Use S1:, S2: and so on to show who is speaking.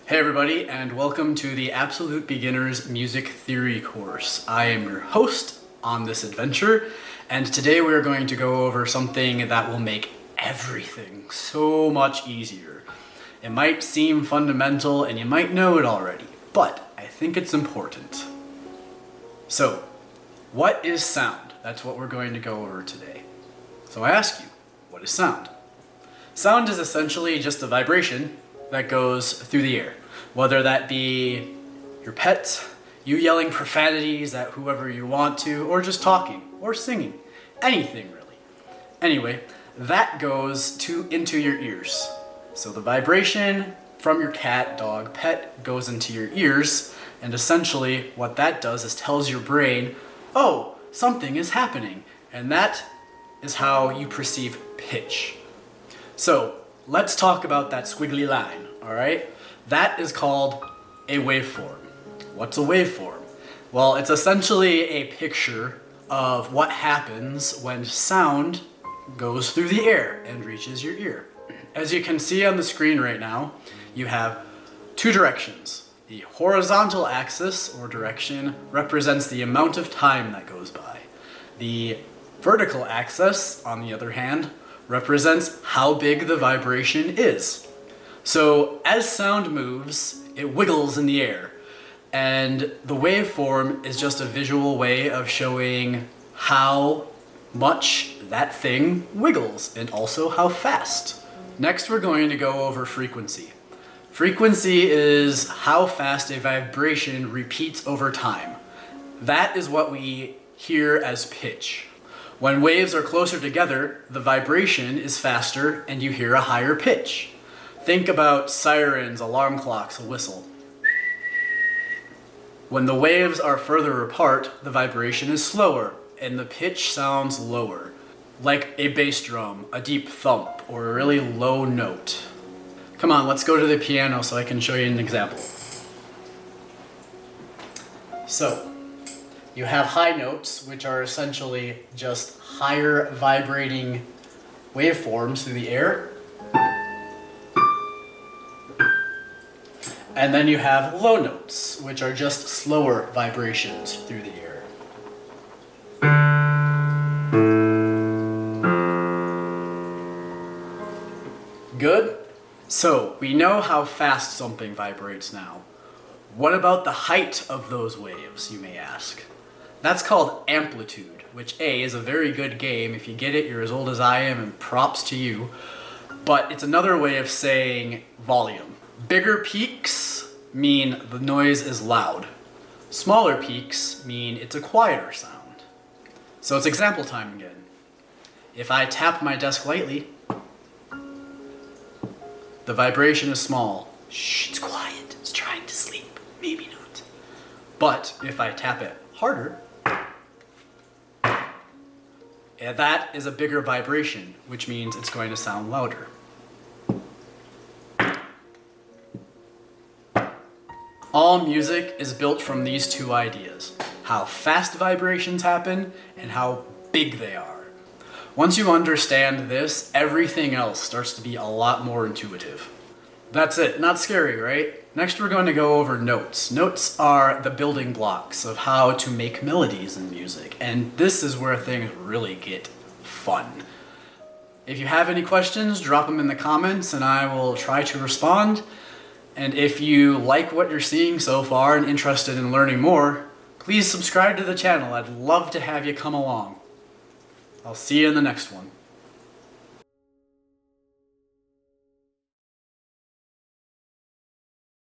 S1: Hey everybody, and welcome to the Absolute Beginner's Music Theory course. I am your host on this adventure, and today we're going to go over something that will make everything so much easier. It might seem fundamental and you might know it already, but I think it's important. So, what is sound? That's what we're going to go over today. So I ask you, what is sound? Sound is essentially just a vibration that goes through the air, whether that be your pet, you yelling profanities at whoever you want to, or just talking, or singing, anything really. Anyway, that goes into your ears. So the vibration from your cat, dog, pet goes into your ears, and essentially what that does is tells your brain, oh, something is happening, and that is how you perceive pitch. So let's talk about that squiggly line, all right? That is called a waveform. What's a waveform? Well, it's essentially a picture of what happens when sound goes through the air and reaches your ear. As you can see on the screen right now, you have two directions. The horizontal axis or direction represents the amount of time that goes by. The vertical axis, on the other hand, represents how big the vibration is. So as sound moves, it wiggles in the air, and the waveform is just a visual way of showing how much that thing wiggles and also how fast. Next, we're going to go over frequency. Frequency is how fast a vibration repeats over time. That is what we hear as pitch. When waves are closer together, the vibration is faster and you hear a higher pitch. Think about sirens, alarm clocks, a whistle. When the waves are further apart, the vibration is slower and the pitch sounds lower, like a bass drum, a deep thump, or a really low note. Come on, let's go to the piano so I can show you an example. So, you have high notes, which are essentially just higher vibrating waveforms through the air. And then you have low notes, which are just slower vibrations through the air. Good? So, we know how fast something vibrates now. What about the height of those waves, you may ask? That's called amplitude, which is a very good game. If you get it, you're as old as I am, and props to you. But it's another way of saying volume. Bigger peaks mean the noise is loud. Smaller peaks mean it's a quieter sound. So it's example time again. If I tap my desk lightly, the vibration is small. Shh, it's quiet. It's trying to sleep. Maybe not. But if I tap it harder, that is a bigger vibration, which means it's going to sound louder. All music is built from these two ideas: how fast vibrations happen and how big they are. Once you understand this, everything else starts to be a lot more intuitive. That's it, not scary, right? Next we're going to go over notes. Notes are the building blocks of how to make melodies in music, and this is where things really get fun. If you have any questions, drop them in the comments and I will try to respond. And if you like what you're seeing so far and interested in learning more, please subscribe to the channel. I'd love to have you come along. I'll see you in the next one.